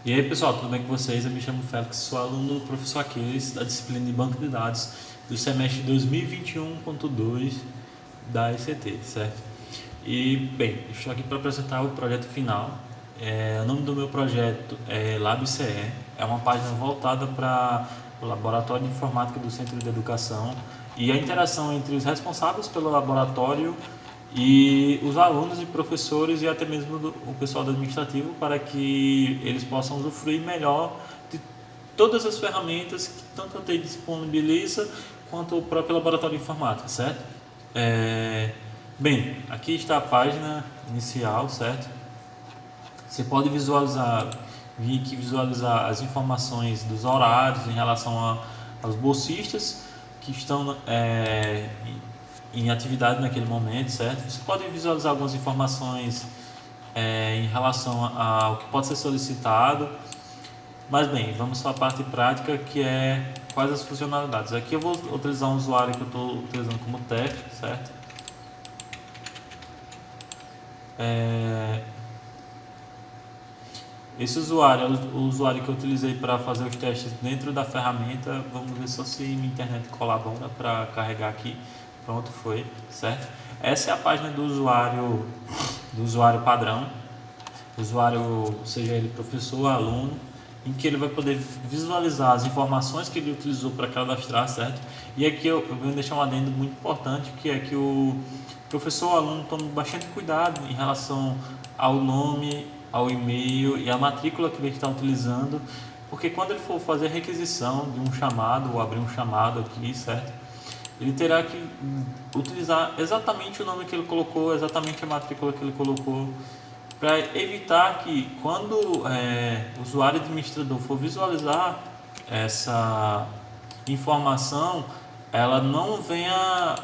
E aí pessoal, tudo bem com vocês? Eu me chamo Félix, sou aluno do professor Aquiles da disciplina de Banco de Dados do semestre 2021.2 da ECT, certo? E bem, estou aqui para apresentar o projeto final. O nome do meu projeto é LabCE, é uma página voltada para o Laboratório de Informática do Centro de Educação e a interação entre os responsáveis pelo laboratório e os alunos e professores e até mesmo o pessoal do administrativo, para que eles possam usufruir melhor de todas as ferramentas que tanto a TI disponibiliza quanto o próprio laboratório de informática, certo? Bem, aqui está a página inicial, certo? Você pode vir aqui visualizar as informações dos horários em relação aos bolsistas que estão em atividade naquele momento, certo? Você pode visualizar algumas informações em relação ao que pode ser solicitado. Mas bem, vamos para a parte prática, que é quais as funcionalidades. Aqui eu vou utilizar um usuário que eu estou utilizando como teste, certo? Esse usuário é o usuário que eu utilizei para fazer os testes dentro da ferramenta. Vamos ver só se minha internet colabora para carregar aqui. Pronto, foi, certo? Essa é a página do usuário padrão, usuário, seja ele professor ou aluno, em que ele vai poder visualizar as informações que ele utilizou para cadastrar, certo? E aqui eu venho deixar um adendo muito importante, que é que o professor ou aluno tome bastante cuidado em relação ao nome, ao e-mail e à matrícula que ele está utilizando, porque quando ele for fazer a requisição de um chamado ou abrir um chamado aqui, certo? Ele terá que utilizar exatamente o nome que ele colocou, exatamente a matrícula que ele colocou, para evitar que quando o usuário administrador for visualizar essa informação, ela não venha,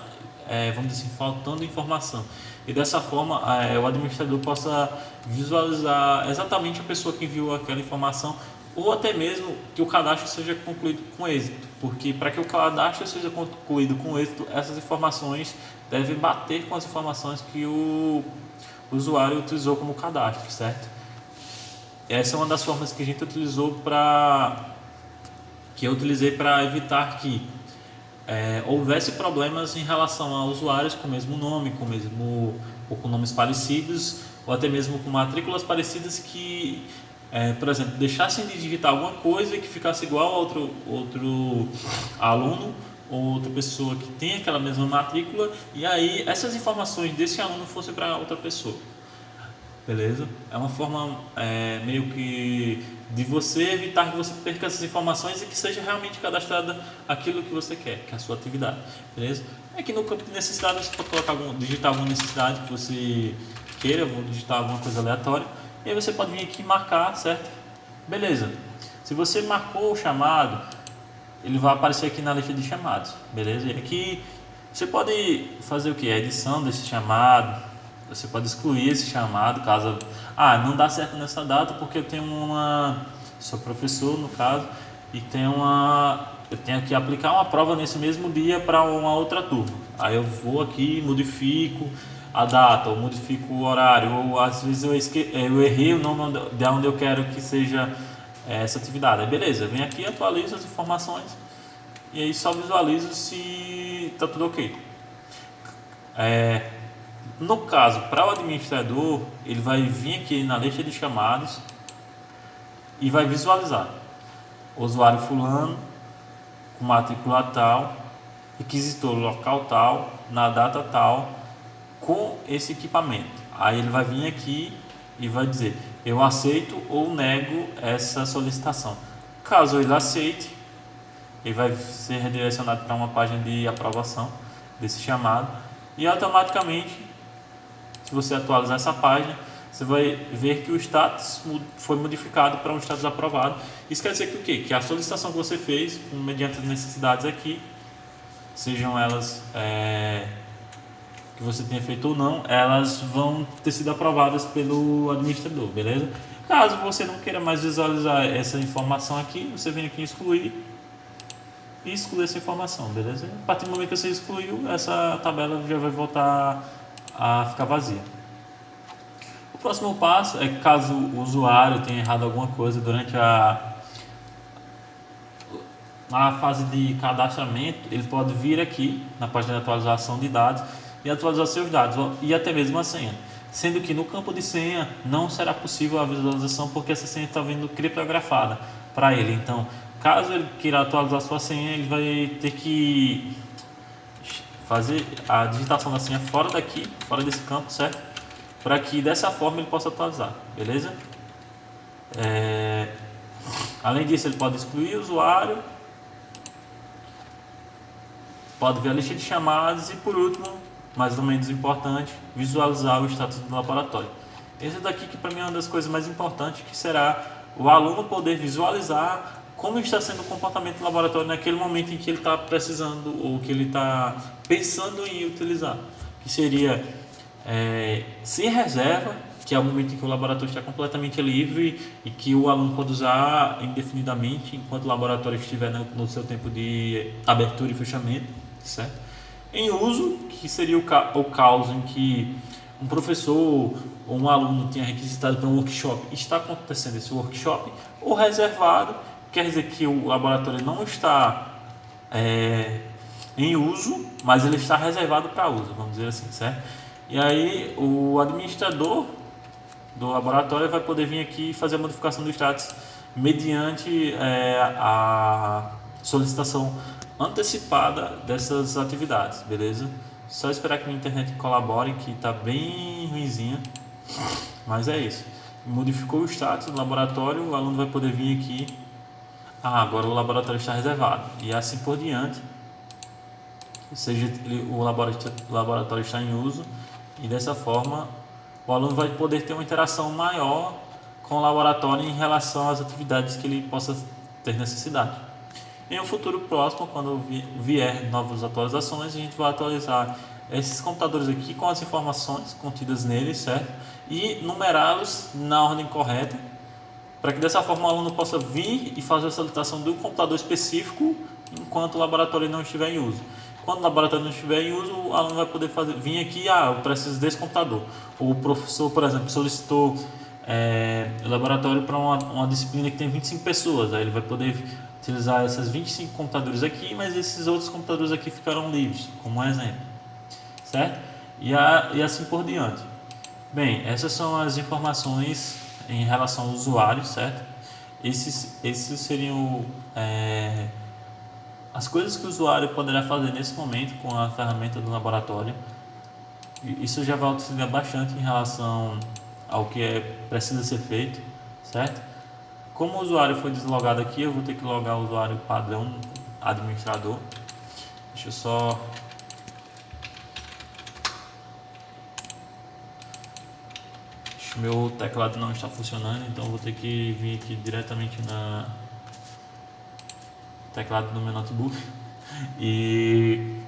vamos dizer assim, faltando informação. E dessa forma o administrador possa visualizar exatamente a pessoa que enviou aquela informação, ou até mesmo que o cadastro seja concluído com êxito, porque para que o cadastro seja concluído com êxito, essas informações devem bater com as informações que o usuário utilizou como cadastro, certo? Essa é uma das formas que a gente utilizou que eu utilizei para evitar que houvesse problemas em relação a usuários com o mesmo nome, ou com nomes parecidos, ou até mesmo com matrículas parecidas que, por exemplo, deixassem de digitar alguma coisa e que ficasse igual a outro aluno ou outra pessoa que tem aquela mesma matrícula, e aí essas informações desse aluno fossem para outra pessoa. Beleza? É uma forma meio que de você evitar que você perca essas informações e que seja realmente cadastrada aquilo que você quer, que é a sua atividade. Beleza? Aqui no campo de necessidade você pode digitar alguma necessidade que você queira, vou digitar alguma coisa aleatória, e aí você pode vir aqui e marcar, certo? Beleza. Se você marcou o chamado, ele vai aparecer aqui na lista de chamados, beleza? E aqui você pode fazer o que? A edição desse chamado. Você pode excluir esse chamado caso não dá certo nessa data porque eu tenho sou professor no caso e eu tenho que aplicar uma prova nesse mesmo dia para uma outra turma. Aí eu vou aqui, modifico a data, ou modifico o horário, ou às vezes eu errei o nome de onde eu quero que seja essa atividade. Aí beleza, vem aqui, atualizo as informações e aí só visualizo se está tudo ok. No caso, para o administrador, ele vai vir aqui na lista de chamados e vai visualizar o usuário fulano, com matrícula tal, requisitor local tal, na data tal, com esse equipamento. Aí ele vai vir aqui e vai dizer: eu aceito ou nego essa solicitação. Caso ele aceite, ele vai ser redirecionado para uma página de aprovação desse chamado e automaticamente, se você atualizar essa página, você vai ver que o status foi modificado para um status aprovado. Isso quer dizer que o quê? Que a solicitação que você fez, mediante as necessidades aqui, sejam elas que você tenha feito ou não, elas vão ter sido aprovadas pelo administrador, beleza? Caso você não queira mais visualizar essa informação aqui, você vem aqui em excluir e excluir essa informação, beleza? A partir do momento que você excluiu, essa tabela já vai voltar a ficar vazia. O próximo passo é que caso o usuário tenha errado alguma coisa durante na fase de cadastramento, ele pode vir aqui na página de atualização de dados e atualizar seus dados e até mesmo a senha. Sendo que no campo de senha não será possível a visualização porque essa senha está vindo criptografada para ele. Então, caso ele queira atualizar sua senha, ele vai ter que fazer a digitação da senha fora daqui, fora desse campo, certo? Para que dessa forma ele possa atualizar, beleza? Além disso, ele pode excluir o usuário, pode ver a lista de chamadas e, por último, mais ou menos importante, visualizar o status do laboratório. Esse daqui que para mim é uma das coisas mais importantes, que será o aluno poder visualizar como está sendo o comportamento do laboratório naquele momento em que ele está precisando ou que ele está pensando em utilizar, que seria sem reserva, que é o momento em que o laboratório está completamente livre e que o aluno pode usar indefinidamente enquanto o laboratório estiver no seu tempo de abertura e fechamento, certo? Em uso, que seria o caso em que um professor ou um aluno tinha requisitado para um workshop, está acontecendo esse workshop, ou reservado, quer dizer que o laboratório não está em uso, mas ele está reservado para uso, vamos dizer assim, certo? E aí o administrador do laboratório vai poder vir aqui e fazer a modificação do status mediante a solicitação antecipada dessas atividades, beleza? Só esperar que a internet colabore, que está bem ruinzinha, mas é isso. Modificou o status do laboratório, o aluno vai poder vir aqui. Agora o laboratório está reservado e assim por diante. Ou seja, o laboratório está em uso e dessa forma o aluno vai poder ter uma interação maior com o laboratório em relação às atividades que ele possa ter necessidade. Em um futuro próximo, quando vier novas atualizações, a gente vai atualizar esses computadores aqui com as informações contidas neles, certo? E numerá-los na ordem correta, para que dessa forma o aluno possa vir e fazer a solicitação do computador específico enquanto o laboratório não estiver em uso. Quando o laboratório não estiver em uso, o aluno vai poder vir aqui, eu preciso desse computador. O professor, por exemplo, solicitou o laboratório para uma disciplina que tem 25 pessoas, aí ele vai poder utilizar essas 25 computadores aqui, mas esses outros computadores aqui ficarão livres, como um exemplo, certo? E assim por diante. Bem, essas são as informações em relação ao usuário, certo? Esses seriam as coisas que o usuário poderá fazer nesse momento com a ferramenta do laboratório. Isso já vai auxiliar bastante em relação ao que precisa ser feito, certo? Como o usuário foi deslogado aqui, eu vou ter que logar o usuário padrão administrador. Deixa eu só... Meu teclado não está funcionando, então eu vou ter que vir aqui diretamente na teclado do meu notebook e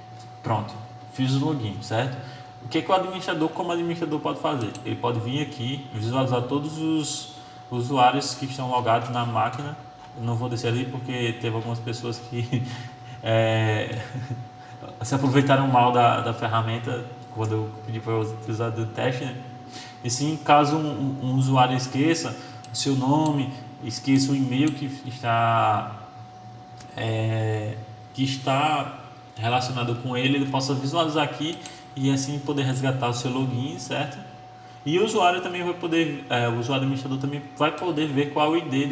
pronto, fiz o login, certo? O que o administrador, como administrador, pode fazer? Ele pode vir aqui, visualizar todos os usuários que estão logados na máquina. Eu não vou descer ali porque teve algumas pessoas que se aproveitaram mal da ferramenta quando eu pedi para utilizar do teste, né? E sim, caso um usuário esqueça o seu nome, esqueça o e-mail que está relacionado com ele possa visualizar aqui e assim poder resgatar o seu login, certo? E o usuário também vai poder, o usuário administrador também vai poder ver qual é o ID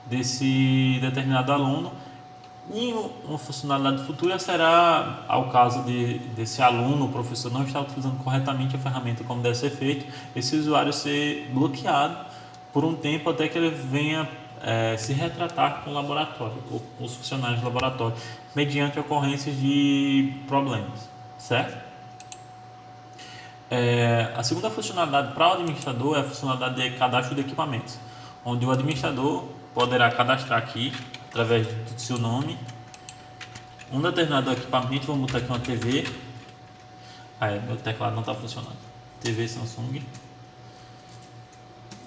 desse determinado aluno. E uma funcionalidade futura será, ao caso desse aluno, o professor não estar utilizando corretamente a ferramenta como deve ser feito, esse usuário ser bloqueado por um tempo até que ele venha se retratar com o laboratório, ou com os funcionários do laboratório, mediante ocorrências de problemas, certo? A segunda funcionalidade para o administrador é a funcionalidade de cadastro de equipamentos, onde o administrador poderá cadastrar aqui, através do seu nome, um determinado equipamento. Vamos botar aqui uma TV. Meu teclado não está funcionando. TV Samsung.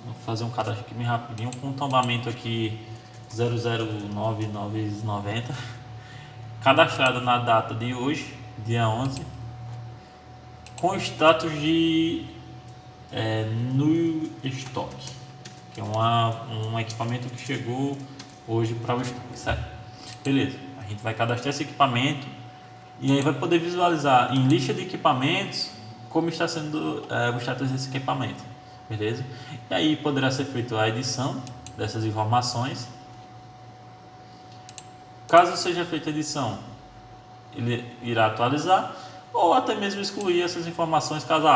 Vou fazer um cadastro aqui bem rapidinho, com um tombamento aqui 009990. Cadastrado na data de hoje, dia 11, com status de no estoque, que é um equipamento que chegou hoje para o estoque, certo? Beleza, a gente vai cadastrar esse equipamento e aí vai poder visualizar em lista de equipamentos como está sendo o status desse equipamento, beleza? E aí poderá ser feita a edição dessas informações. Caso seja feita a edição, ele irá atualizar ou até mesmo excluir essas informações caso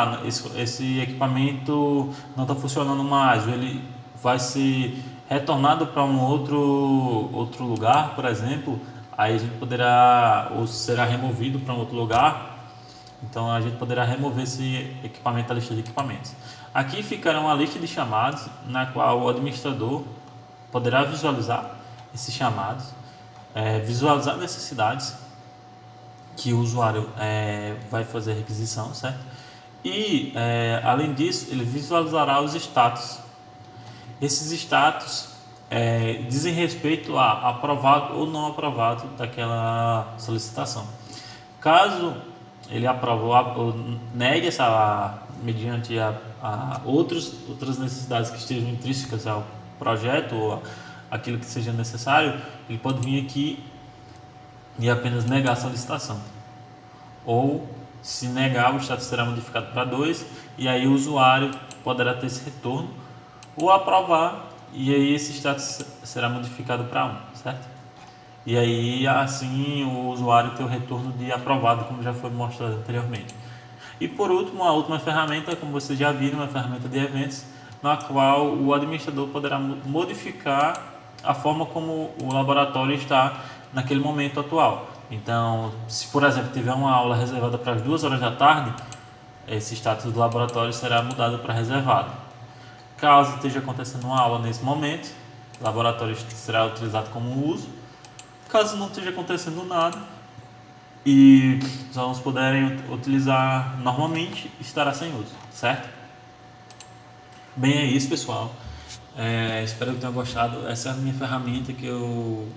esse equipamento não está funcionando mais, ou ele vai ser retornado para um outro lugar, por exemplo, aí a gente poderá, ou será removido para um outro lugar, então a gente poderá remover esse equipamento da lista de equipamentos. Aqui ficará uma lista de chamados na qual o administrador poderá visualizar esses chamados, visualizar necessidades que o usuário vai fazer a requisição, certo? E além disso, ele visualizará os status. Esses status dizem respeito a aprovado ou não aprovado daquela solicitação. Caso ele aprove ou negue mediante outras necessidades que estejam intrínsecas ao projeto ou aquilo que seja necessário, ele pode vir aqui e apenas negar a solicitação. Ou, se negar, o status será modificado para 2 e aí o usuário poderá ter esse retorno, ou aprovar e aí esse status será modificado para 1, certo? E aí assim o usuário tem o retorno de aprovado, como já foi mostrado anteriormente. E por último, a última ferramenta, como vocês já viram, uma ferramenta de eventos, na qual o administrador poderá modificar a forma como o laboratório está naquele momento atual. Então, se por exemplo tiver uma aula reservada para as 2 horas da tarde, esse status do laboratório será mudado para reservado. Caso esteja acontecendo uma aula nesse momento, o laboratório será utilizado como uso. Caso não esteja acontecendo nada e os alunos puderem utilizar normalmente, estará sem uso, certo? Bem, é isso, pessoal. Espero que tenham gostado. Essa é a minha ferramenta que eu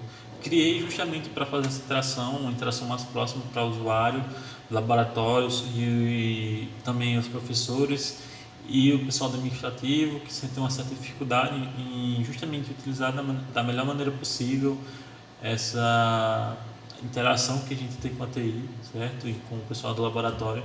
criei justamente para fazer essa interação, uma interação mais próxima para o usuário, laboratórios e também os professores e o pessoal do administrativo, que sentem uma certa dificuldade em justamente utilizar da melhor maneira possível essa interação que a gente tem com a TI, certo? E com o pessoal do laboratório.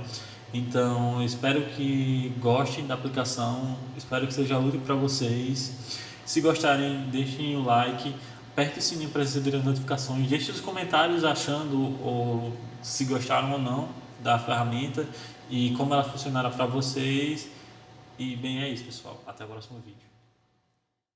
Então, espero que gostem da aplicação, espero que seja útil para vocês. Se gostarem, deixem o like, aperte o sininho para receber as notificações, deixem os comentários achando ou se gostaram ou não da ferramenta e como ela funcionará para vocês. E bem, é isso, pessoal. Até o próximo vídeo.